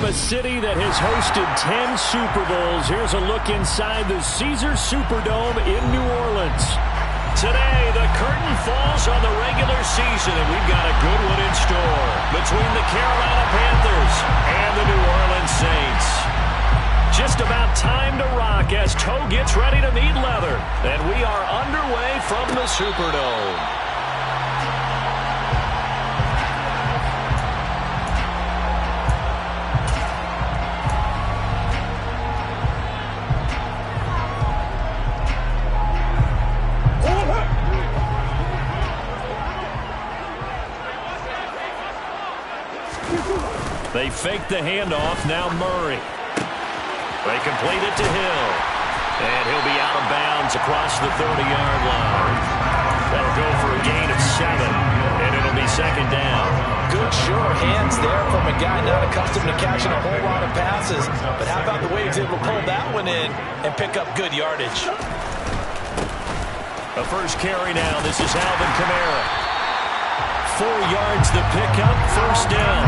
From a city that has hosted 10 Super Bowls, here's a look inside the Caesars Superdome in New Orleans. Today, the curtain falls on the regular season, and we've got a good one in store between the Carolina Panthers and the New Orleans Saints. Just about time to rock as toe gets ready to meet leather, and we are underway from the Superdome. They fake the handoff. Now Murray. They complete it to Hill. And he'll be out of bounds across the 30-yard line. That'll go for a gain of 7. And it'll be second down. Good sure hands there from a guy not accustomed to catching a whole lot of passes. But how about the way he's able to pull that one in and pick up good yardage? A first carry now. This is Alvin Kamara. 4 yards the pickup. First down.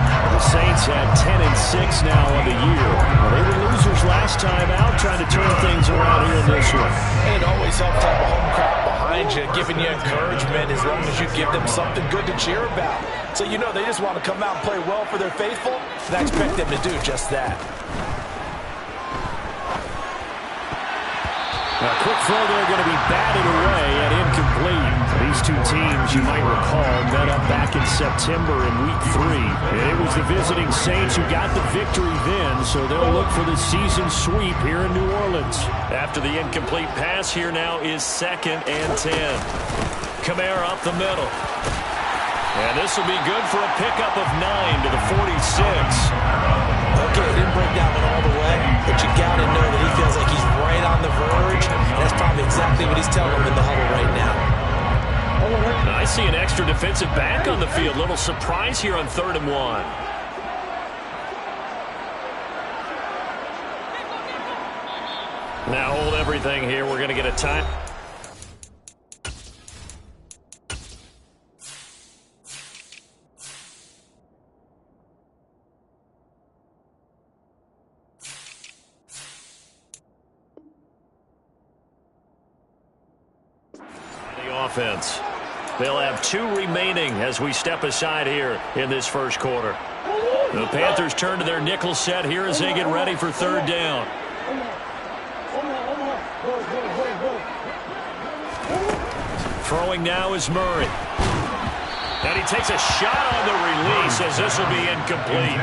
The Saints had 10-6 now on the year. Well, they were losers last time out, trying to turn things around here in this one. And it always helps to have a home crowd behind you, giving you encouragement as long as you give them something good to cheer about. So you know they just want to come out and play well for their faithful, and I expect them to do just that. A quick throw there going to be batted away and incomplete. These two teams, you might recall, met up back in September in Week 3. And it was the visiting Saints who got the victory then, so they'll look for the season sweep here in New Orleans. After the incomplete pass, here now is 2nd and 10. Kamara up the middle. And this will be good for a pickup of 9 to the 46. Okay, it didn't break that one all the way, but you got to know that he feels like he's right on the verge. That's probably exactly what he's telling him in the huddle right now. I see an extra defensive back on the field. Little surprise here on 3rd and 1. Now hold everything here. We're going to get a time. Offense. They'll have 2 remaining as we step aside here in this first quarter. The Panthers turn to their nickel set here as they get ready for 3rd down. Throwing now is Murray. And he takes a shot on the release as this will be incomplete.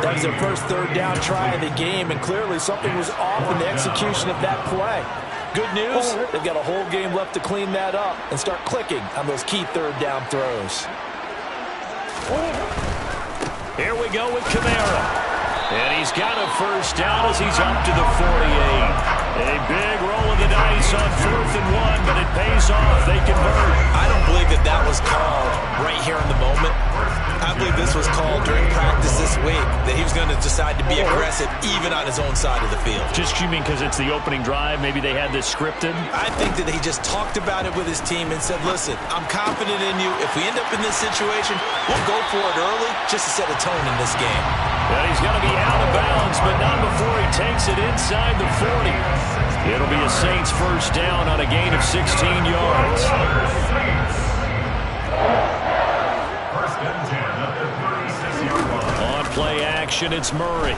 That was their first 3rd down try of the game, and clearly something was off in the execution of that play. Good news, they've got a whole game left to clean that up and start clicking on those key 3rd down throws. Here we go with Kamara. And he's got a first down as he's up to the 48. A big roll of the dice on 4th and 1, but it pays off. They convert. I don't believe that that was called right here in the moment. I believe this was called during practice this week, that he was going to decide to be aggressive even on his own side of the field. Just you mean because it's the opening drive? Maybe they had this scripted? I think that he just talked about it with his team and said, listen, I'm confident in you. If we end up in this situation, we'll go for it early just to set a tone in this game. And he's going to be out of bounds, but not before he takes it inside the 40. It'll be a Saints first down on a gain of 16 yards. On play action, it's Murray.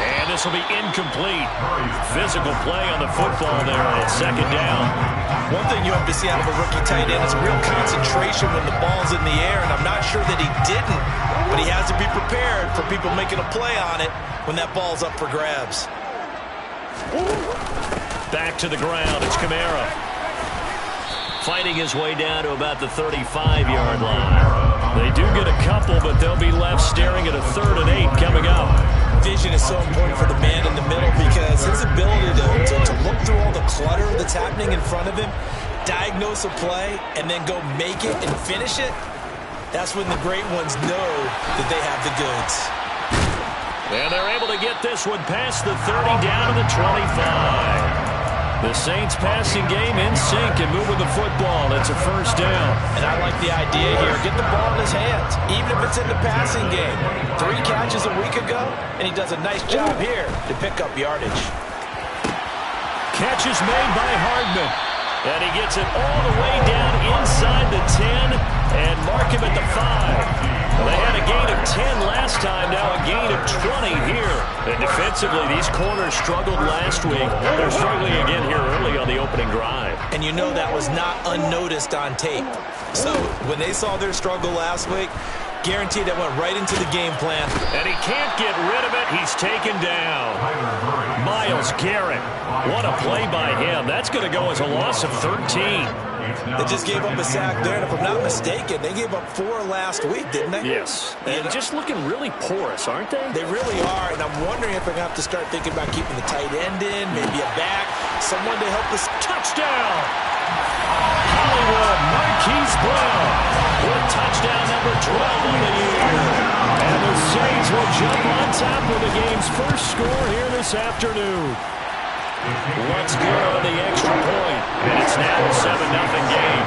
And this will be incomplete. Physical play on the football there on 2nd down. One thing you have to see out of a rookie tight end is real concentration when the ball's in the air, and I'm not sure that he didn't, but he has to be prepared for people making a play on it when that ball's up for grabs. Back to the ground, it's Kamara. Fighting his way down to about the 35-yard line. They do get a couple, but they'll be left staring at a 3rd and 8 coming up. Vision is so important for the man in the middle because his ability to look through all the clutter that's happening in front of him, diagnose a play, and then go make it and finish it, that's when the great ones know that they have the goods. And they're able to get this one past the 30 down to the 25. The Saints passing game in sync and moving the football. It's a first down. And I like the idea here. Get the ball in his hands, even if it's in the passing game. 3 catches a week ago, and he does a nice job here to pick up yardage. Catch is made by Hardman. And he gets it all the way down inside the 10 and mark him at the 5. Well, they had a gain of 10 last time, now a gain of 20 here. And defensively, these corners struggled last week. They're struggling again here early on the opening drive. And you know that was not unnoticed on tape. So when they saw their struggle last week, guaranteed that went right into the game plan. And he can't get rid of it. He's taken down. Myles Garrett. What a play by him. That's going to go as a loss of 13. They just gave up a sack there, and if I'm not mistaken, they gave up 4 last week, didn't they? Yes. And just looking really porous, aren't they? They really are, and I'm wondering if they're going to have to start thinking about keeping the tight end in, maybe a back, someone to help us. Touchdown! Hollywood Marquise Brown with touchdown number 12 of the year. And the Saints will jump on top with the game's first score here this afternoon. Let's go on the extra point. And it's now a 7-0 game.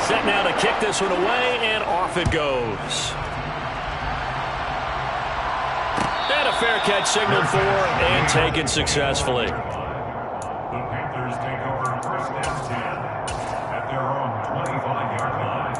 Set now to kick this one away, and off it goes. And a fair catch signaled for and taken successfully. The Panthers take over first and 10 at their own 25-yard line.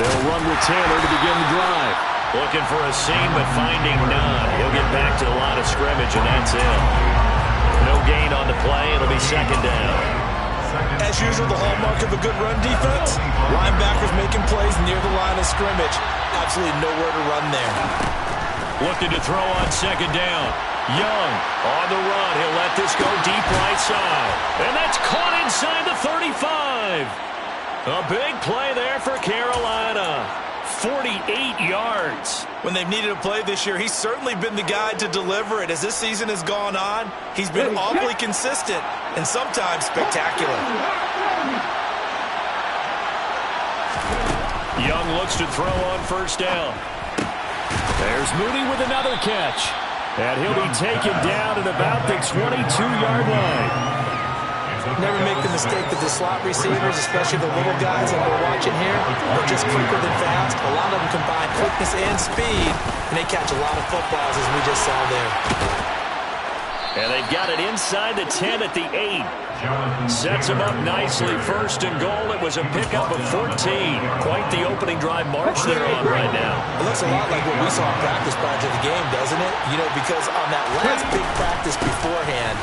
They'll run with Taylor to begin the drive. Looking for a seam, but finding none. He'll get back to the line of scrimmage, and that's it. No gain on the play. It'll be second down. As usual, the hallmark of a good run defense, linebackers making plays near the line of scrimmage. Absolutely nowhere to run there. Looking to throw on second down. Young on the run. He'll let this go deep right side. And that's caught inside the 35. A big play there for Carolina. 48 yards. When they've needed a play this year, he's certainly been the guy to deliver it. As this season has gone on, he's been awfully consistent and sometimes spectacular. Young looks to throw on first down. There's Mooney with another catch. And he'll be taken down at about the 22-yard line. Never make the mistake that the slot receivers, especially the little guys that we're watching here, are just quicker than fast. A lot of them combine quickness and speed, and they catch a lot of footballs, as we just saw there. And they've got it inside the 10 at the 8. Sets him up nicely. First and goal. It was a pickup of 14. Quite the opening drive march they're on right now. It looks a lot like what we saw in practice prior to the game, doesn't it? You know, because on that last big practice beforehand,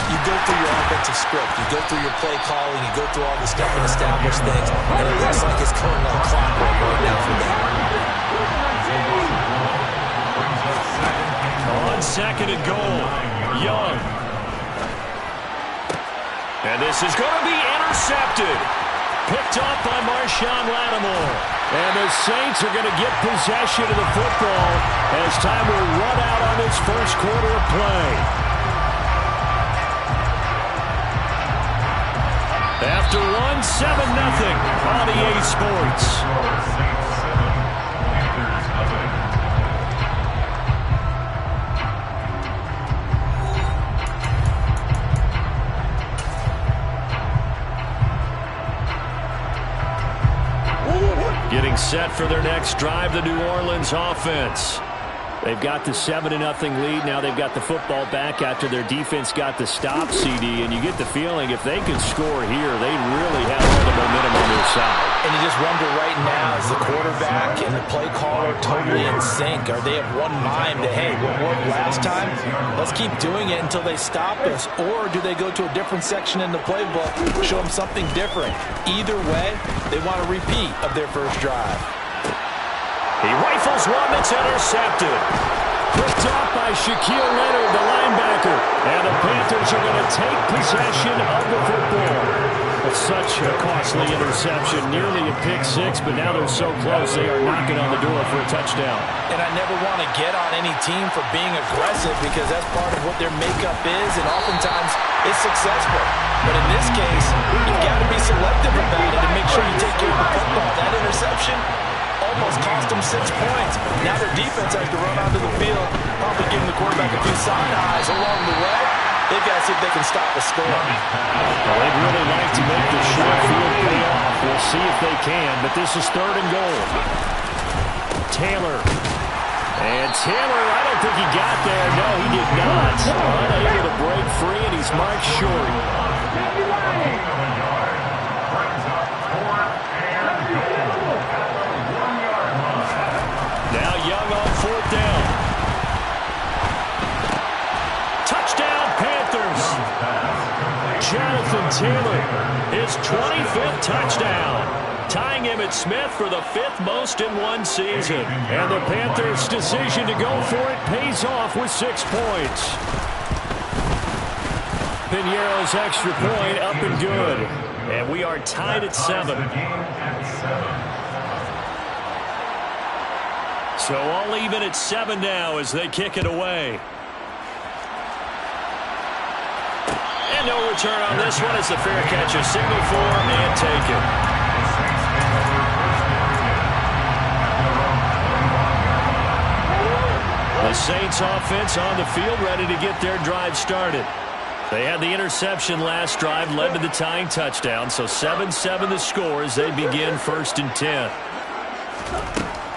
you go through your offensive script, you go through your play calling, you go through all the stuff and establish things, and it looks like it's going like clockwork right now for them. On second and goal, Young. And this is going to be intercepted. Picked off by Marshawn Lattimore. And the Saints are going to get possession of the football as time will run out on this first quarter of play. After 1-7-0 on EA Sports. Getting set for their next drive, the New Orleans offense. They've got the 7-0 lead. Now they've got the football back after their defense got the stop, CD. And you get the feeling if they can score here, they really have all the momentum on their side. And you just wonder right now, is the quarterback and the play caller totally in sync? Are they of one mind that, hey, what worked last time? Let's keep doing it until they stop us. Or do they go to a different section in the playbook, show them something different? Either way, they want a repeat of their first drive. He rifles one that's intercepted. Picked off by Shaquille Leonard, the linebacker. And the Panthers are going to take possession of the football. Well, such a costly interception, nearly a pick six, but now they're so close they are knocking on the door for a touchdown. And I never want to get on any team for being aggressive because that's part of what their makeup is, and oftentimes it's successful. But in this case, you've got to be selective about it and make sure you take care of the football. That interception almost cost them 6 points. Now their defense has to run onto the field, probably giving the quarterback a few side eyes along the way. They've got to see if they can stop the score. Well, they'd really like to make the short field pay off. We'll see if they can, but this is 3rd and goal. Taylor. And Taylor, I don't think he got there. No, he did not. Unable to break free, and he's marked short. Now Young on 4th down. Touchdown, Panthers. Jonathan Taylor, his 25th touchdown, tying him at Smith for the 5th most in one season. And the Panthers' decision to go for it pays off with 6 points. Piñeiro's extra point up and good. And we are tied at 7. So all even at 7 now as they kick it away. And no return on this one as the fair catch is signaled for and taken. The Saints offense on the field ready to get their drive started. They had the interception last drive, led to the tying touchdown, so 7-7 the score as they begin 1st and 10.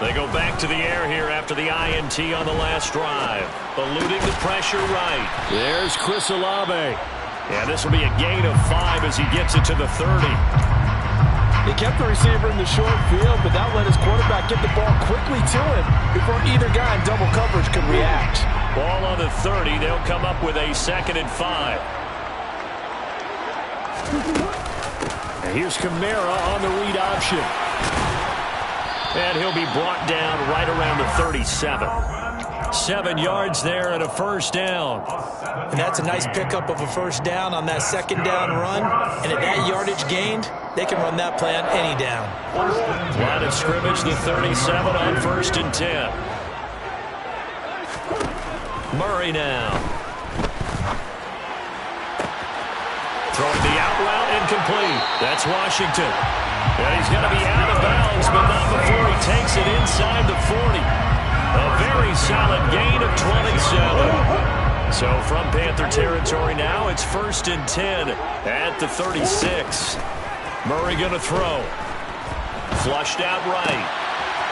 They go back to the air here after the INT on the last drive. Eluding the pressure right. There's Chris Olave. And this will be a gain of 5 as he gets it to the 30. He kept the receiver in the short field, but that let his quarterback get the ball quickly to him before either guy in double coverage could react. Ball on the 30. They'll come up with a 2nd and 5. And here's Kamara on the read option. And he'll be brought down right around the 37. 7 yards there and a 1st down. And that's a nice pickup of a 1st down on that 2nd down run. And at that yardage gained, they can run that play on any down. Line of scrimmage, the 37 on 1st and 10. Murray now. Throwing the out route incomplete. That's Washington. And he's going to be out of bounds, but not before he takes it inside the 40. A very solid gain of 27. So from Panther territory now, it's 1st and 10 at the 36. Murray going to throw. Flushed out right.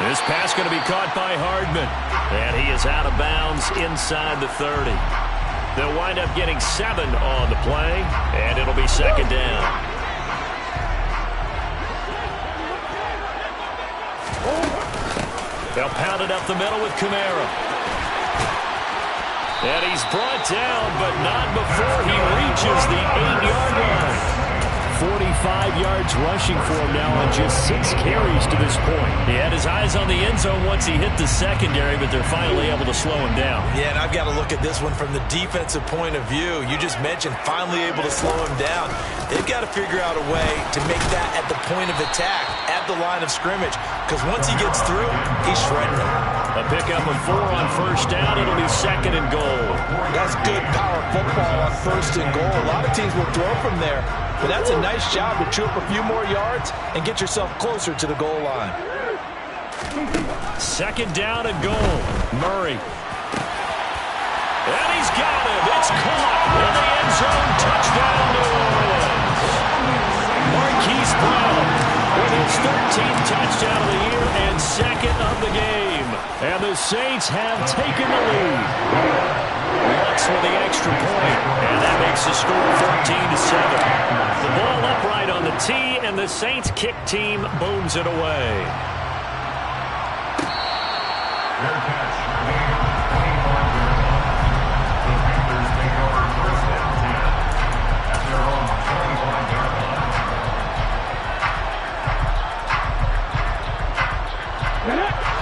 This pass going to be caught by Hardman. And he is out of bounds inside the 30. They'll wind up getting 7 on the play, and it'll be 2nd down. They'll pound it up the middle with Kamara. And he's brought down, but not before he reaches the 8-yard line. 45 yards rushing for him now on just 6 carries to this point. He had his eyes on the end zone once he hit the secondary, but they're finally able to slow him down. Yeah, and I've got to look at this one from the defensive point of view. You just mentioned finally able to slow him down. They've got to figure out a way to make that at the point of attack, at the line of scrimmage, because once he gets through, he's shredding them. A pickup of 4 on 1st down. It'll be 2nd and goal. That's good power football on 1st and goal. A lot of teams will throw from there, but that's a nice job to chew up a few more yards and get yourself closer to the goal line. 2nd down and goal. Murray. And he's got it. It's caught in the end zone. Touchdown, New Orleans. Marquise Brown with his 13th touchdown of the year and 2nd of the game. And the Saints have taken the lead. Lutz with the extra point, and that makes the score 14-7. The ball upright on the tee, and the Saints kick team booms it away. Fair catch. The Panthers take over 1st and 10 at their own 25-yard line.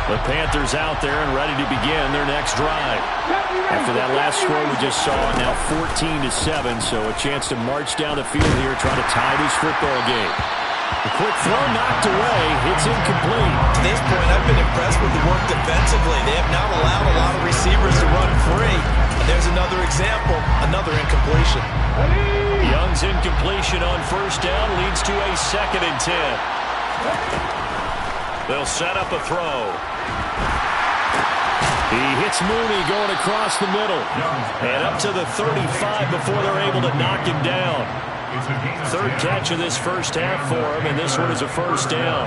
The Panthers Panthers out there and ready to begin their next drive. After that last score we just saw, now 14-7, so a chance to march down the field here, try to tie this football game. A quick throw knocked away. It's incomplete. To this point, I've been impressed with the work defensively. They have not allowed a lot of receivers to run free. And there's another example, another incompletion. Young's incompletion on first down leads to a 2nd and 10. They'll set up a throw. He hits Mooney going across the middle. And up to the 35 before they're able to knock him down. 3rd catch of this first half for him, and this one is a first down.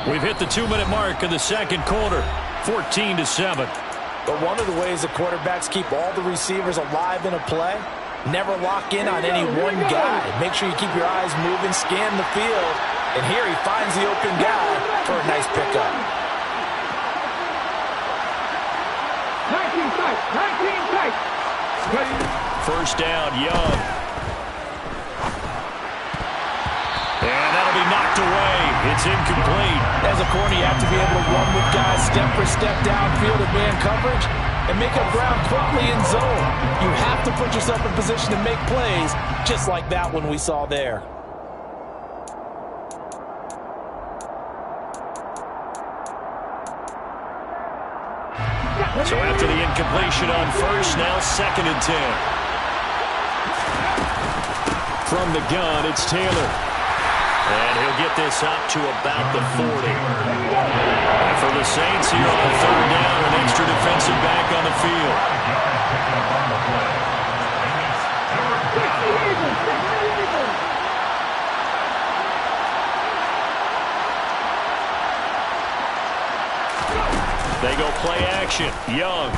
We've hit the 2-minute mark in the 2nd quarter, 14-7. But one of the ways the quarterbacks keep all the receivers alive in a play, never lock in on any one guy. Make sure you keep your eyes moving, scan the field, and here he finds the open guy for a nice pickup. 19 tight. First down, Young. And that'll be knocked away. It's incomplete. As a corner, you have to be able to run with guys step for step downfield in man coverage and make up ground quickly in zone. You have to put yourself in position to make plays, just like that one we saw there. So after the incompletion on first, now 2nd and 10. From the gun, it's Taylor. And he'll get this up to about the 40. And for the Saints here on 3rd down, an extra defensive back on the field. They go play action. Young.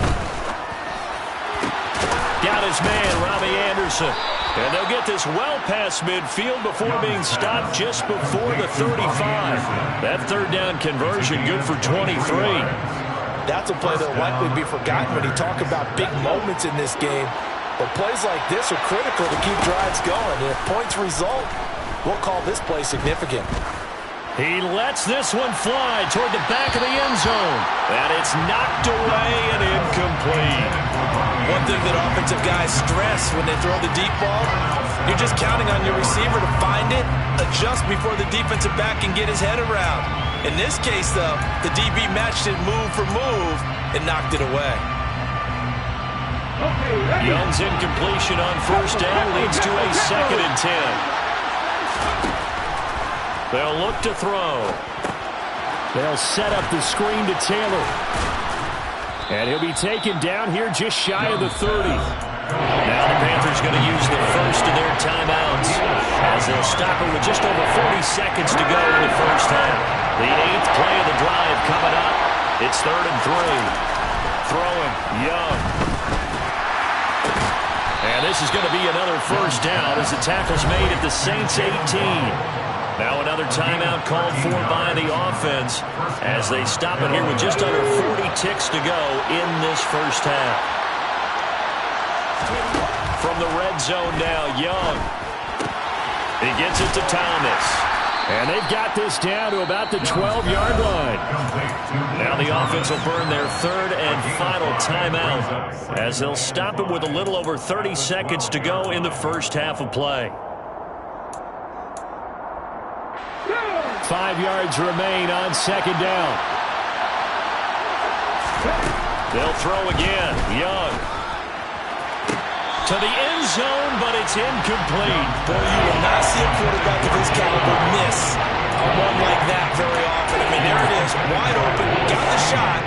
Got his man, Robbie Anderson. And they'll get this well past midfield before being stopped just before the 35. That 3rd down conversion good for 23. That's a play that'll likely be forgotten when you talk about big moments in this game. But plays like this are critical to keep drives going. And if points result, we'll call this play significant. He lets this one fly toward the back of the end zone. And it's knocked away and incomplete. One thing that offensive guys stress when they throw the deep ball, you're just counting on your receiver to find it, adjust before the defensive back can get his head around. In this case, though, the DB matched it move for move and knocked it away. Young's incompletion on first down leads to a 2nd and 10. They'll look to throw. They'll set up the screen to Taylor. And he'll be taken down here just shy of the 30. Now the Panthers going to use the first of their timeouts as they'll stop it with just over 40 seconds to go in the first half. The 8th play of the drive coming up. It's 3rd and 3. Throwing, Young. And this is going to be another first down as the tackle's made at the Saints 18. Now another timeout called for by the offense as they stop it here with just under 40 ticks to go in this first half. From the red zone now, Young. He gets it to Thomas. And they've got this down to about the 12-yard line. Now the offense will burn their 3rd and final timeout as they'll stop it with a little over 30 seconds to go in the first half of play. 5 yards remain on 2nd down. They'll throw again. Young. To the end zone, but it's incomplete. Boy, you will not see a quarterback of his caliber miss a run like that very often. I mean, there it is, wide open, got the shot,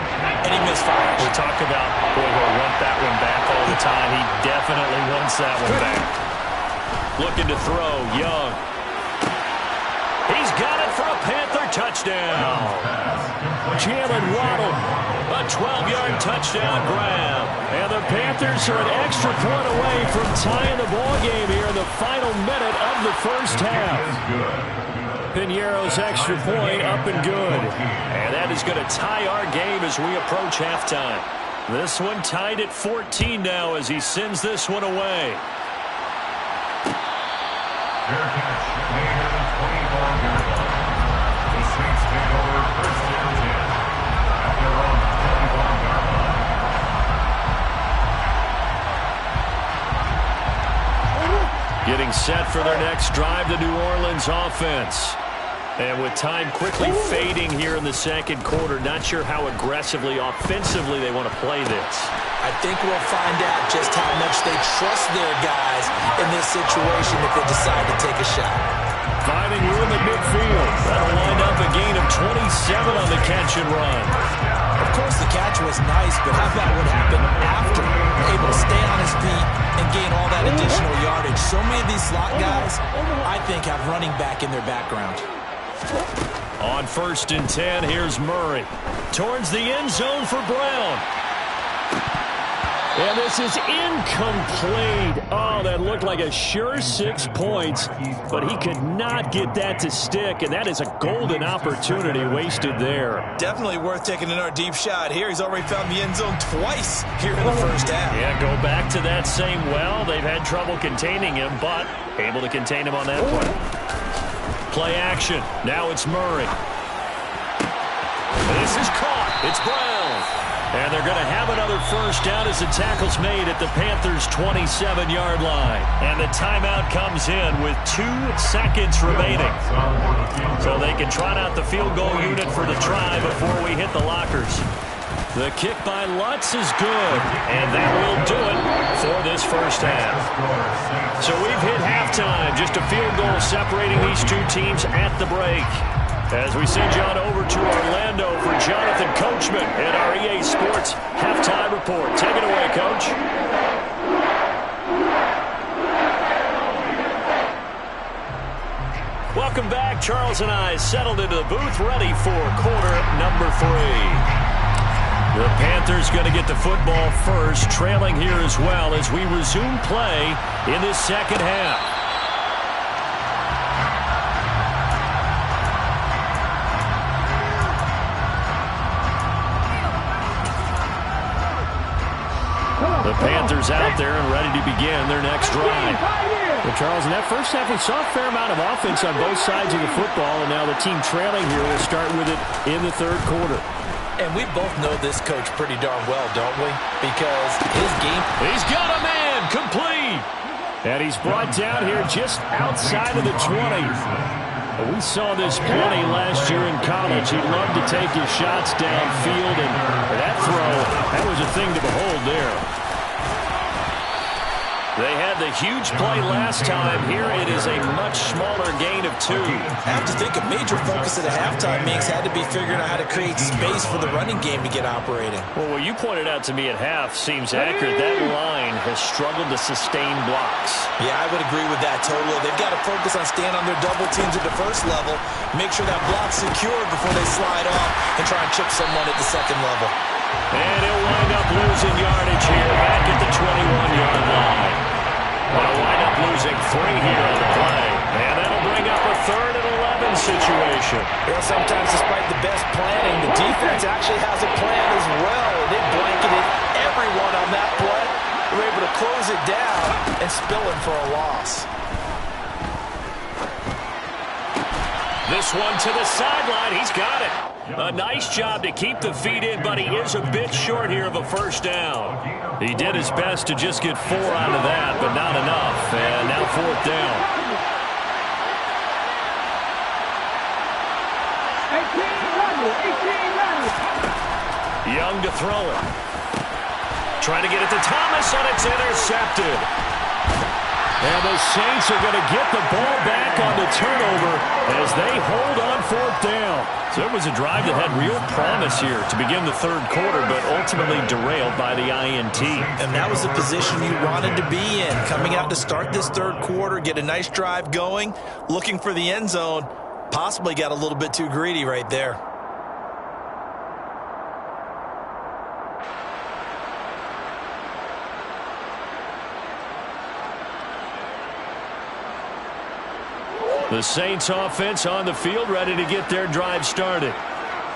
and he misfires. We talk about, boy, he'll want that one back all the time. He definitely wants that one back. Looking to throw, Young. He's got it for a Panther touchdown. Jalen Waddle, a 12-yard touchdown grab. And the Panthers are an extra point away from tying the ball game here in the final minute of the first half. Piñeiro's extra point up and good. And that is going to tie our game as we approach halftime. This one tied at 14 now as he sends this one away. Fair catch, made at the 24-yard line. The Saints take over 1st and 10 at their own Getting set for their next drive, the New Orleans offense. And with time quickly fading here in the second quarter, not sure how aggressively, offensively they want to play this. I think we'll find out just how much they trust their guys in this situation if they decide to take a shot. Finding room at midfield. That'll wind up a gain of 27 on the catch and run. Of course, the catch was nice, but how about what happened after? Able to stay on his feet and gain all that additional yardage. So many of these slot guys, I think, have running back in their background. On 1st and 10, here's Murray. Towards the end zone for Brown. And this is incomplete. Oh, that looked like a sure 6 points, but he could not get that to stick, and that is a golden opportunity wasted there. Definitely worth taking another deep shot here. He's already found the end zone twice here in the first half. Yeah, go back to that same well. They've had trouble containing him, but able to contain him on that play. Play action. Now it's Murray. This is caught. It's Brown. And they're going to have another first down as the tackle's made at the Panthers' 27-yard line. And the timeout comes in with 2 seconds remaining. So they can trot out the field goal unit for the try before we hit the lockers. The kick by Lutz is good. And that will do it for this first half. So we've hit halftime. Just a field goal separating these two teams at the break. As we send you on over to Orlando for Jonathan Coachman at our EA Sports Halftime Report. Take it away, Coach. Welcome back. Charles and I settled into the booth, ready for quarter number 3. The Panthers going to get the football first, trailing here as well as we resume play in this second half. The Panthers out there and ready to begin their next drive. Well, Charles, in that first half, we saw a fair amount of offense on both sides of the football, and now the team trailing here will start with it in the third quarter. And we both know this coach pretty darn well, don't we? Because his game... He's got a man complete. And he's brought down here just outside of the 20. We saw this plenty last year in college. He loved to take his shots downfield, and that throw, that was a thing to behold there. They had the huge play last time. Here it is a much smaller gain of 2. I have to think a major focus at a halftime means had to be figuring out how to create space for the running game to get operating. Well, what you pointed out to me at half seems accurate. That line has struggled to sustain blocks. Yeah, I would agree with that totally. They've got to focus on staying on their double teams at the first level, make sure that block's secured before they slide off and try and chip someone at the second level. And he'll wind up losing yardage here back at the 21-yard line. They'll wind up losing 3 here on the play. And that'll bring up a 3rd and 11 situation. You know, sometimes despite the best planning, the defense actually has a plan as well. And it blanketed everyone on that play. They were able to close it down and spill it for a loss. This one to the sideline. He's got it. A nice job to keep the feet in, but he is a bit short here of a first down. He did his best to just get 4 out of that, but not enough. And now 4th down. 18 Young to throw it. Trying to get it to Thomas, and it's intercepted. And the Saints are going to get the ball back on the turnover as they hold on 4th down. So it was a drive that had real promise here to begin the third quarter, but ultimately derailed by the INT. And that was the position you wanted to be in. Coming out to start this third quarter, get a nice drive going, looking for the end zone. Possibly got a little bit too greedy right there. The Saints offense on the field, ready to get their drive started.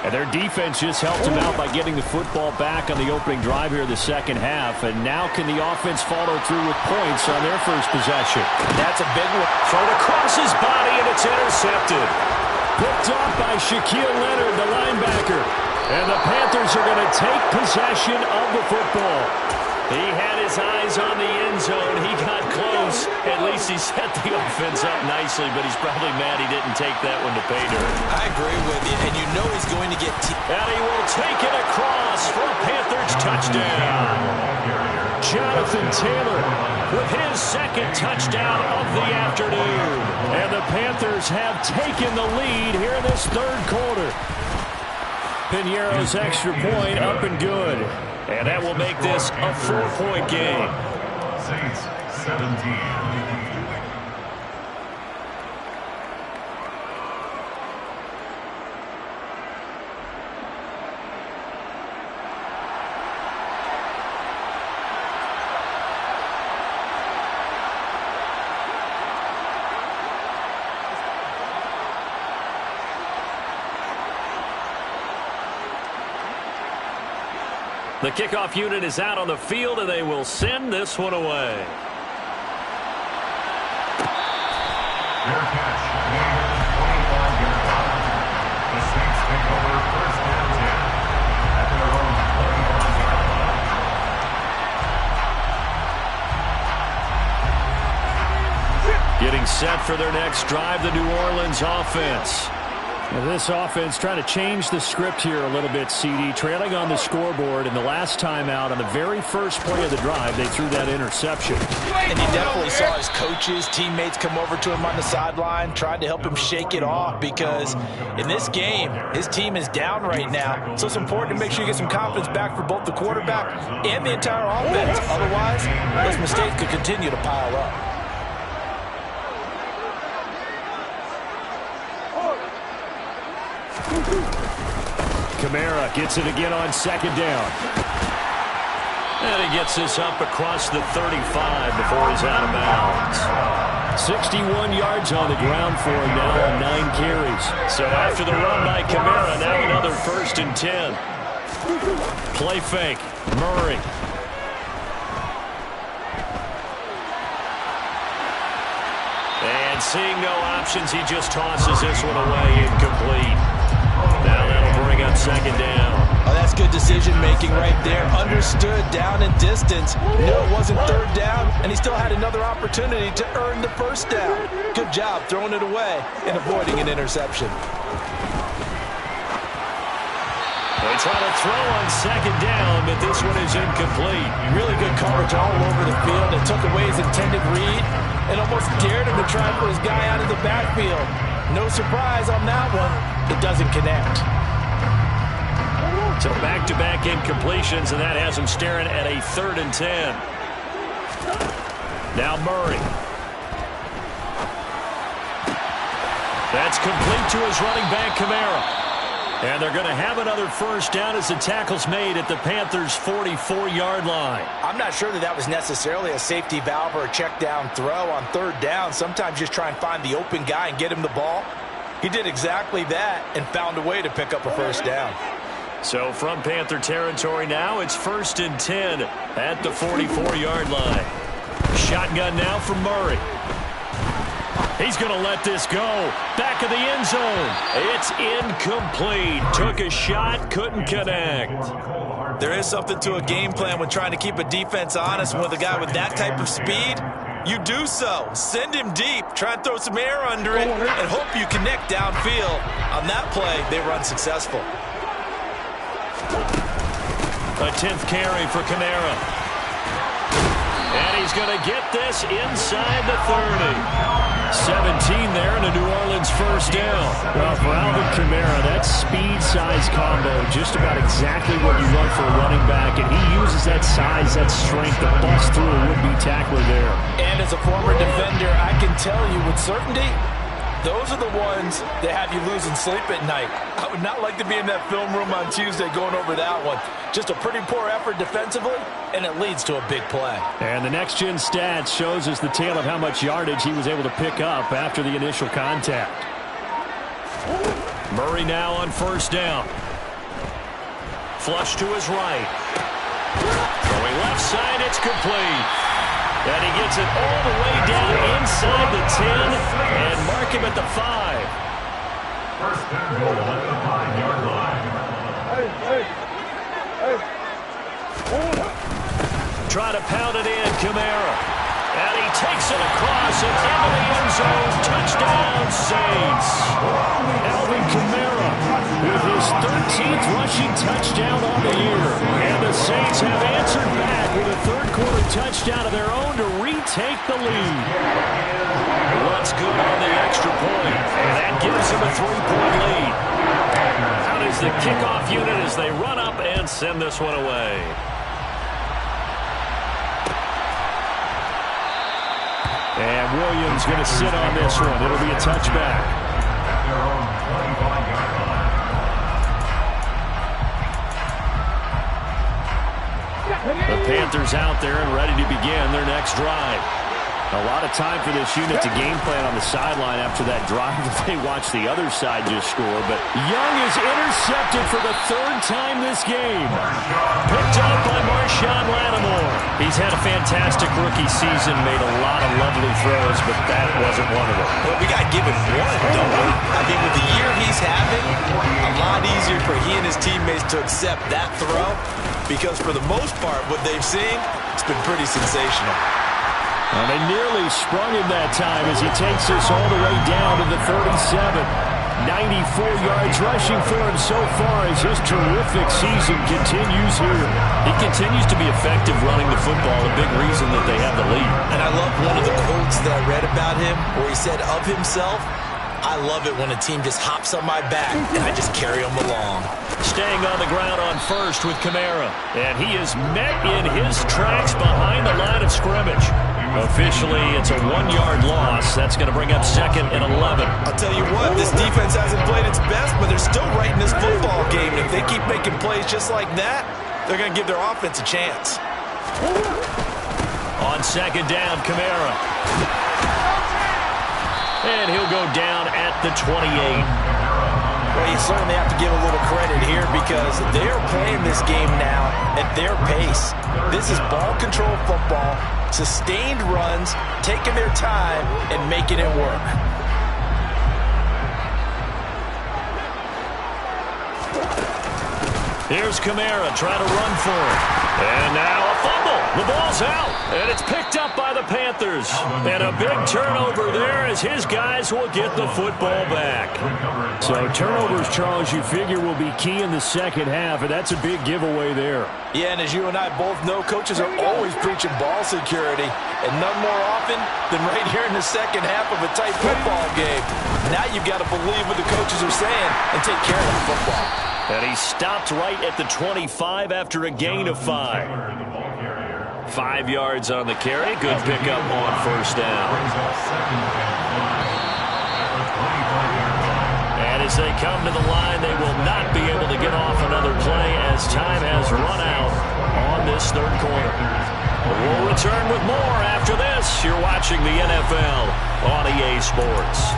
And their defense just helped them out by getting the football back on the opening drive here in the second half. And now can the offense follow through with points on their first possession? That's a big one. Thrown across his body, and it's intercepted. Picked off by Shaquille Leonard, the linebacker. And the Panthers are going to take possession of the football. He had his eyes on the end zone. He got close, at least thinks he set the offense up nicely, but he's probably mad he didn't take that one to pay dirt. I agree with you, and you know he's going to get... And he will take it across for a Panthers touchdown. Jonathan Taylor with his second touchdown of the afternoon. And the Panthers have taken the lead here in this third quarter. Piñeiro's extra point up and good. And that will make this a 4-point game. Saints 17. The kickoff unit is out on the field, and they will send this one away. Fair catch. 25-yard line. The Saints take over first and 10 at their own 25-yard line. Getting set for their next drive, the New Orleans offense. Well, this offense trying to change the script here a little bit, CD. Trailing on the scoreboard, and the last time out on the very first play of the drive, they threw that interception. And he definitely saw his coaches, teammates come over to him on the sideline, tried to help him shake it off because in this game, his team is down right now. So it's important to make sure you get some confidence back for both the quarterback and the entire offense. Otherwise, those mistakes could continue to pile up. Kamara gets it again on second down. And he gets this up across the 35 before he's out of bounds. 61 yards on the ground for him now on 9 carries. So after the run by Kamara, now another 1st and 10. Play fake. Murray. And seeing no options, he just tosses this one away incomplete. Now that'll bring up second down. Oh, that's good decision-making right there. Understood down and distance. No, it wasn't third down, and he still had another opportunity to earn the first down. Good job throwing it away and avoiding an interception. They try to throw on second down, but this one is incomplete. Really good coverage all over the field. It took away his intended read and almost dared him to try and put his guy out of the backfield. No surprise on that one. It doesn't connect. So back-to-back incompletions, and that has him staring at a 3rd and 10. Now Murray. That's complete to his running back, Kamara. And they're going to have another first down as the tackle's made at the Panthers' 44-yard line. I'm not sure that was necessarily a safety valve or a check down throw on third down. Sometimes just try and find the open guy and get him the ball. He did exactly that and found a way to pick up a first down. So from Panther territory now, it's 1st and 10 at the 44-yard line. Shotgun now from Murray. He's going to let this go. Back of the end zone. It's incomplete. Took a shot, couldn't connect. There is something to a game plan when trying to keep a defense honest. With a guy with that type of speed, you do so. Send him deep. Try and throw some air under it and hope you connect downfield. On that play, they run successful. A 10th carry for Kamara. And he's going to get this inside the 30. 17 there and a New Orleans first down. Well, for Alvin Kamara, that speed-size combo, just about exactly what you want for a running back, and he uses that size, that strength to bust through a would-be tackler there. And as a former defender, I can tell you with certainty, those are the ones that have you losing sleep at night. I would not like to be in that film room on Tuesday going over that one. Just a pretty poor effort defensively, and it leads to a big play. And the next-gen stats shows us the tale of how much yardage he was able to pick up after the initial contact. Murray now on first down. Flush to his right. Going left side, it's complete. And he gets it all the way down inside the 10 and mark him at the 5. First and goal at the 5-yard line. Try to pound it in, Kamara. And he takes it across and into the end zone. Touchdown, Saints. Alvin Kamara with his 13th rushing touchdown on the year. And the Saints have answered back with a third-quarter touchdown of their own to retake the lead. Runs good on the extra point, and that gives them a 3-point lead. Out is the kickoff unit as they run up and send this one away. And Williams going to sit on this one. It'll be a touchback. At their own 25-yard line. The Panthers out there and ready to begin their next drive. A lot of time for this unit to game plan on the sideline after that drive that they watched the other side just score. But Young is intercepted for the third time this game. Picked up by Marshawn Lattimore. He's had a fantastic rookie season, made a lot of lovely throws, but that wasn't one of them. Well, we got to give him one, don't we? I mean, with the year he's having, a lot easier for he and his teammates to accept that throw because for the most part, what they've seen, it's been pretty sensational. And they nearly sprung him that time as he takes this all the way down to the 37. 94 yards rushing for him so far as his terrific season continues here. He continues to be effective running the football, a big reason that they have the lead. And I love one of the quotes that I read about him where he said of himself, I love it when a team just hops on my back and I just carry them along. Staying on the ground on first with Kamara. And he is met in his tracks behind the line of scrimmage. Officially, it's a 1-yard loss. That's going to bring up 2nd and 11. I'll tell you what, this defense hasn't played its best, but they're still right in this football game. And if they keep making plays just like that, they're going to give their offense a chance. On 2nd down, Kamara. And he'll go down at the 28. Well, you certainly have to give a little credit here because they are playing this game now at their pace. This is ball control football, sustained runs, taking their time and making it work. Here's Kamara trying to run for it. And now a fumble. The ball's out. And it's picked up by the Panthers. And a big turnover there as his guys will get the football back. So turnovers, Charles, you figure will be key in the second half, and that's a big giveaway there. Yeah, and as you and I both know, coaches are always preaching ball security, and none more often than right here in the second half of a tight football game. Now you've got to believe what the coaches are saying and take care of that football. And he stopped right at the 25 after a gain of 5. 5 yards on the carry. Good pickup on first down. And as they come to the line, they will not be able to get off another play as time has run out on this third quarter. We'll return with more after this. You're watching the NFL on EA Sports.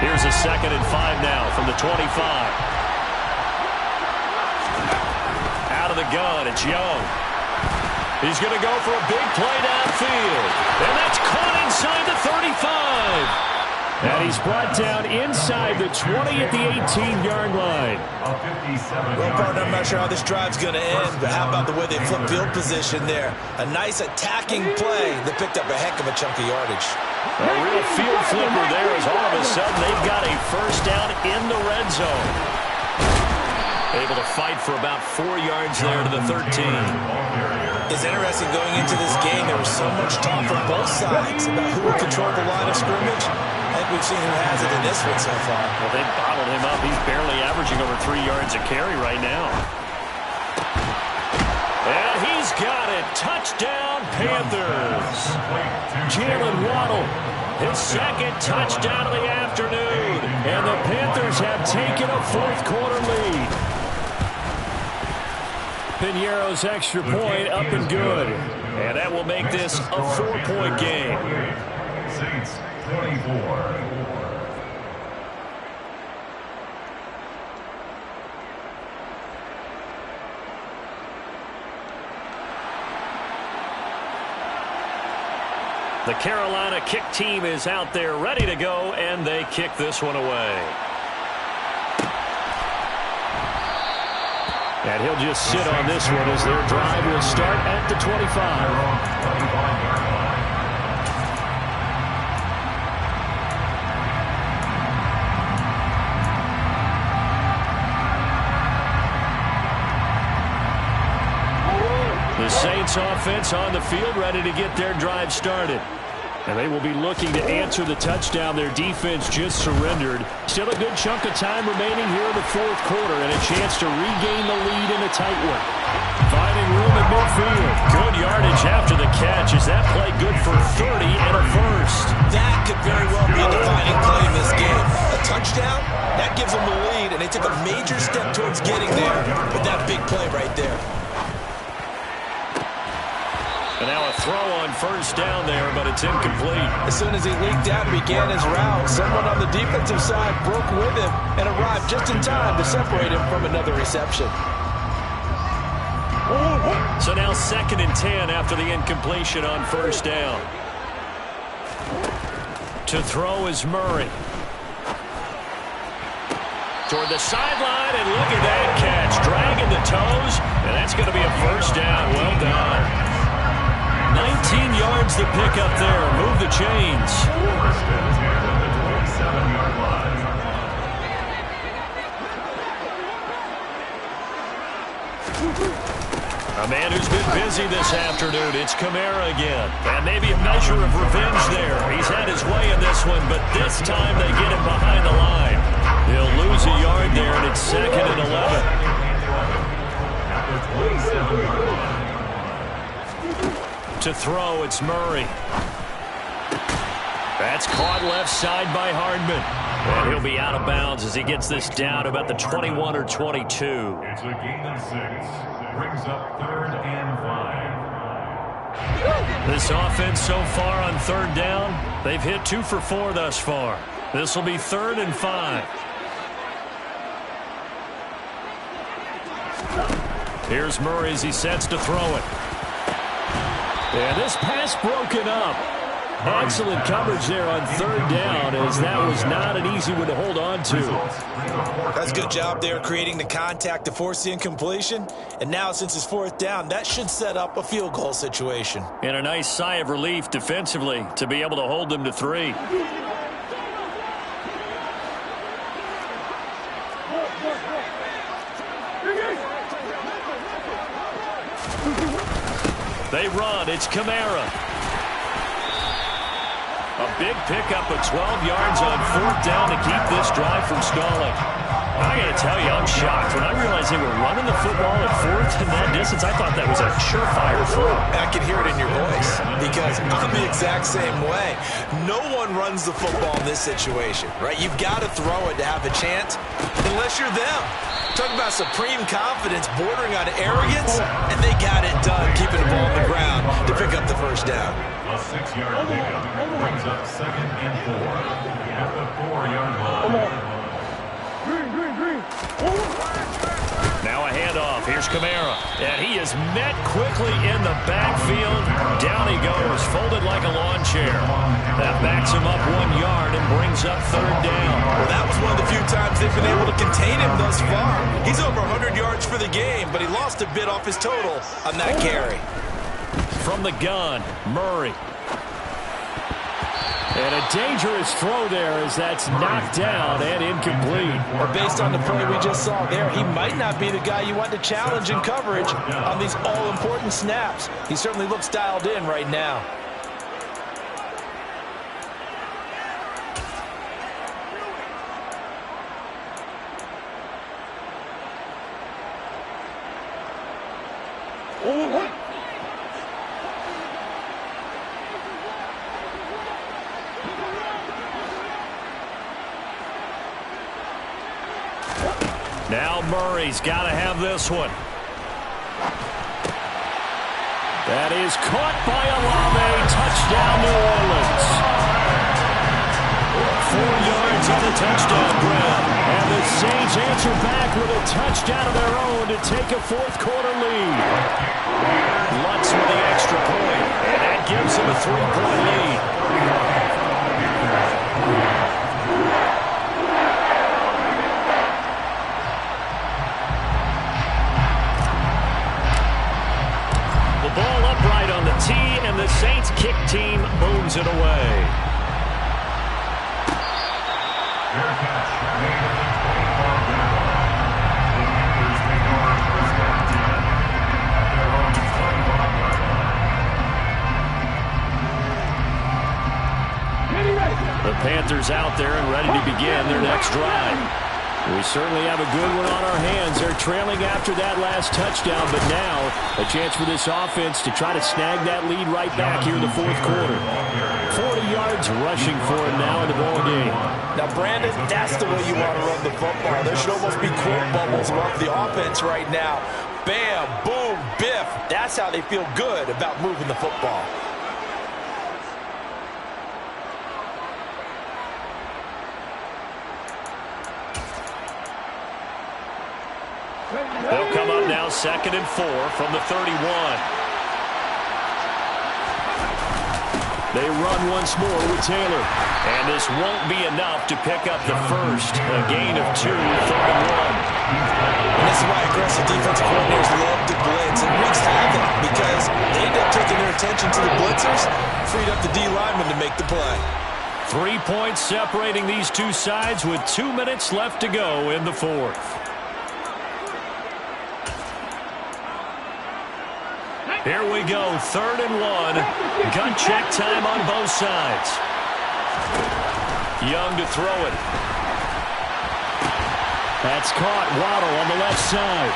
Here's a 2nd and 5 now from the 25. Out of the gun, it's Young. He's going to go for a big play downfield. And that's caught inside the 35. And he's brought down inside the 20 at the 18-yard line. Well, partner, I'm not sure how this drive's going to end, but how about the way they flip field position there? A nice attacking play that picked up a heck of a chunk of yardage. A real field flipper there as all of a sudden they've got a first down in the red zone. Able to fight for about 4 yards there to the 13. It's interesting going into this game. There was so much talk from both sides about who would control the line of scrimmage. I think we've seen who has it in this one so far. Well, they bottled him up. He's barely averaging over 3 yards a carry right now. And he's got it. Touchdown, Panthers. Jalen Waddle, his 2nd touchdown of the afternoon. And the Panthers have taken a fourth-quarter lead. Piñeiro's extra point up and good. And that will make this a 4-point game. Saints 24. The Carolina kick team is out there ready to go, and they kick this one away. And he'll just sit on this one as their drive will start at the 25. The Saints offense on the field, ready to get their drive started. And they will be looking to answer the touchdown their defense just surrendered. Still a good chunk of time remaining here in the fourth quarter and a chance to regain the lead in a tight one. Finding room at midfield. Good yardage after the catch. Is that play good for 30 and a first? That could very well be a defining play in this game. A touchdown, that gives them the lead, and they took a major step towards getting there with that big play right there. And now a throw on first down there, but it's incomplete. As soon as he leaked out and began his route, someone on the defensive side broke with him and arrived just in time to separate him from another reception. So now 2nd and 10 after the incompletion on first down. To throw is Murray. Toward the sideline, and look at that catch. Dragging the toes, and that's going to be a first down. Well done. 19 yards to pick up there. Move the chains. A man who's been busy this afternoon. It's Kamara again. And maybe a measure of revenge there. He's had his way in this one, but this time they get him behind the line. He'll lose a yard there, and it's 2nd and 11. To throw, it's Murray. That's caught left side by Hardman. And he'll be out of bounds as he gets this down about the 21 or 22. It's a gain of 6. Brings up 3rd and 5. This offense so far on 3rd down, they've hit 2 for 4 thus far. This will be 3rd and 5. Here's Murray as he sets to throw it. And this pass broken up. Excellent coverage there on 3rd down, as that was not an easy one to hold on to. That's a good job there creating the contact to force the incompletion. And now since it's 4th down, that should set up a field goal situation. And a nice sigh of relief defensively to be able to hold them to 3. They run. It's Kamara. A big pickup of 12 yards on 4th down to keep this drive from stalling. I got to tell you, I'm shocked. When I realized they were running the football at 4th and that distance, I thought that was a surefire throw. I can hear it in your voice because I'm the exact same way. No one runs the football in this situation, right? You've got to throw it to have a chance unless you're them. Talk about supreme confidence bordering on arrogance, and they got it done keeping the ball on the ground to pick up the first down. A 6-yard pickup brings up 2nd and 4 at the 4-yard line. Now a handoff. Here's Kamara. And he is met quickly in the backfield. Down he goes, folded like a lawn chair. That backs him up 1 yard and brings up 3rd down. Well, that was one of the few times they've been able to contain him thus far. He's over 100 yards for the game, but he lost a bit off his total on that carry. From the gun, Murray. And a dangerous throw there as that's knocked down and incomplete. Well, based on the play we just saw there, he might not be the guy you want to challenge in coverage on these all-important snaps. He certainly looks dialed in right now. Now Murray's got to have this one. That is caught by Olave. Touchdown, New Orleans. 4 yards on the touchdown grab. And the Saints answer back with a touchdown of their own to take a fourth-quarter lead. Lutz with the extra point. And that gives them a 3-point lead. Saints kick team moves it away. Fair catch. Made at the 25-yard line. The Panthers take over first and 10 at their own 25-yard line. The Panthers out there and ready to begin their next drive. We certainly have a good one on our hands. They're trailing after that last touchdown, but now a chance for this offense to try to snag that lead right back here in the fourth quarter. 40 yards rushing for him now in the ball game. Now, Brandon, that's the way you want to run the football. There should almost be quote bubbles around the offense right now. Bam, boom, biff. That's how they feel good about moving the football. They'll come up now 2nd and 4 from the 31. They run once more with Taylor. And this won't be enough to pick up the first. A gain of 2, 3rd and 1. And this is why aggressive defensive coordinators love to blitz. It wreaks havoc because they end up taking their attention to the blitzers, freed up the D lineman to make the play. 3 points separating these two sides with 2 minutes left to go in the fourth. Here we go, 3rd and 1. Gun check time on both sides. Young to throw it. That's caught. Waddle on the left side.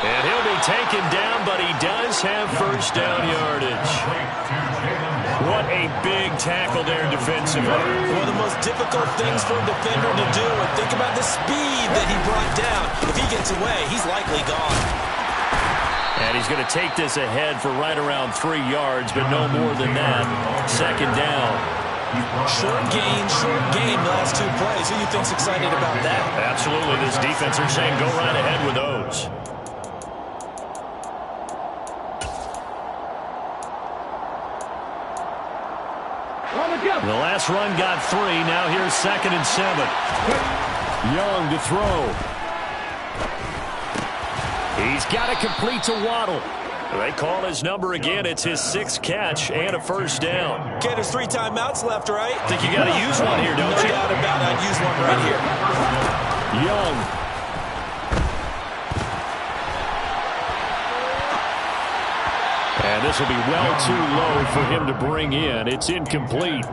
And he'll be taken down, but he does have first down yardage. What a big tackle there defensively. One of the most difficult things for a defender to do. And think about the speed that he brought down. If he gets away, he's likely gone. And he's going to take this ahead for right around 3 yards, but no more than that. 2nd down. Short game, last 2 plays. Who do you think's excited about that? Absolutely. This defense are saying go right ahead with those. The last run got 3. Now here's 2nd and 7. Young to throw. He's got it complete to Waddle. They call his number again. It's his 6th catch and a first down. Okay, there's 3 timeouts left, right? Think you got to use one here, don't you? No doubt about it. I'd use one right here. Young. And this will be well too low for him to bring in. It's incomplete.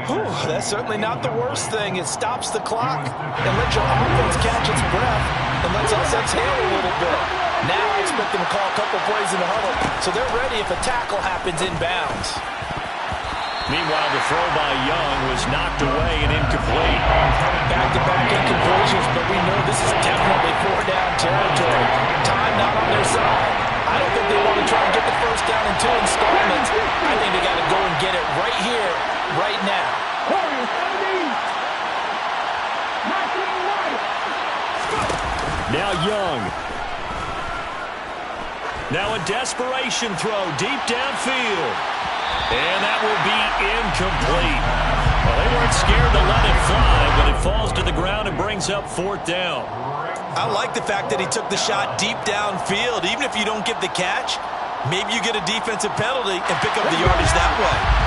Whew, that's certainly not the worst thing. It stops the clock and lets your offense catch its breath and lets us exhale a little bit. Now I expect them to call a couple plays in the huddle, so they're ready if a tackle happens inbounds. Meanwhile, the throw by Young was knocked away and incomplete. Back-to-back incompletions, but we know this is definitely 4-down territory. Time not on their side. I don't think they want to try and get the first down in 2 installments. I think they got to go and get it right here, right now. Now Young. Now a desperation throw deep downfield. And that will be incomplete. Well, they weren't scared to let it fly, but it falls to the ground and brings up 4th down. I like the fact that he took the shot deep downfield. Even if you don't get the catch, maybe you get a defensive penalty and pick up the yardage that way.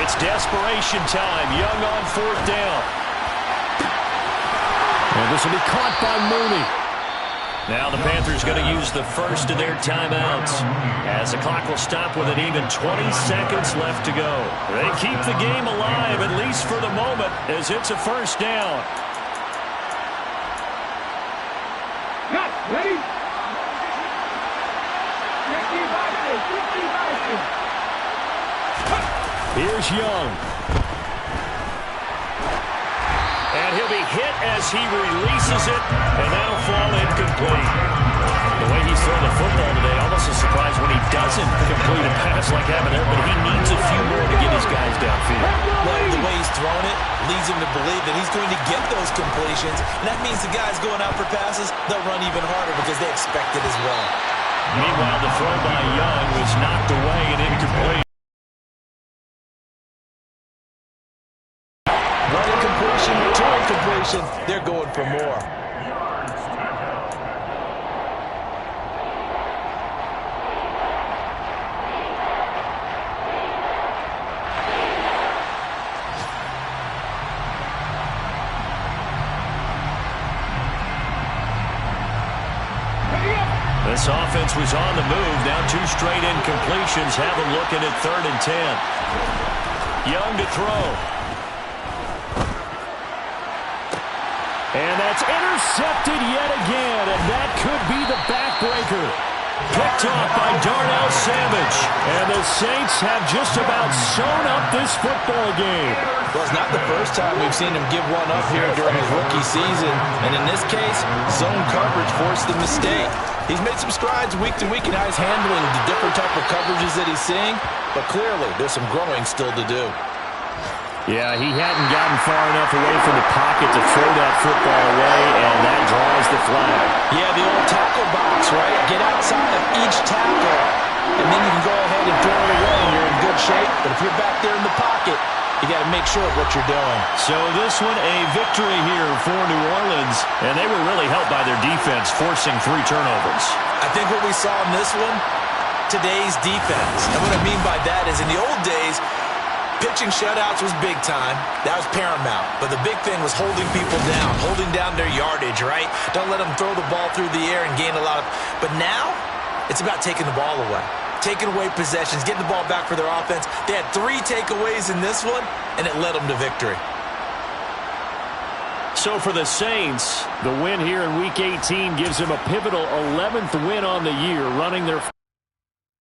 It's desperation time. Young on 4th down. And this will be caught by Mooney. Now the Panthers going to use the first of their timeouts as the clock will stop with an even 20 seconds left to go. They keep the game alive, at least for the moment, as it's a first down. Ready? Here's Young. And he'll be hit as he releases it, and that'll fall incomplete. The way he's throwing the football today, almost a surprise when he doesn't complete a pass like having there, but he needs a few more to get his guys downfield. Well, the way he's throwing it leads him to believe that he's going to get those completions, and that means the guys going out for passes, they'll run even harder because they expect it as well. Meanwhile, the throw by Young was knocked away and incomplete. They're going for more. This offense was on the move. Now 2 straight incompletions have them looking at 3rd and 10. Young to throw. And that's intercepted yet again, and that could be the backbreaker. Picked off by Darnell Savage. And the Saints have just about sewn up this football game. Well, it's not the first time we've seen him give one up here during his rookie season. And in this case, zone coverage forced the mistake. He's made some strides week to week in how he's handling the different type of coverages that he's seeing. But clearly, there's some growing still to do. Yeah, he hadn't gotten far enough away from the pocket to throw that football away, and that draws the flag. Yeah, the old tackle box, right? Get outside of each tackle, and then you can go ahead and throw it away, and you're in good shape. But if you're back there in the pocket, you got to make sure of what you're doing. So this one, a victory here for New Orleans, and they were really helped by their defense, forcing 3 turnovers. I think what we saw in this one, today's defense. And what I mean by that is in the old days, pitching shutouts was big time. That was paramount. But the big thing was holding people down, holding down their yardage, right? Don't let them throw the ball through the air and gain a lot of... But now, it's about taking the ball away. Taking away possessions, getting the ball back for their offense. They had 3 takeaways in this one, and it led them to victory. So for the Saints, the win here in Week 18 gives them a pivotal 11th win on the year, running their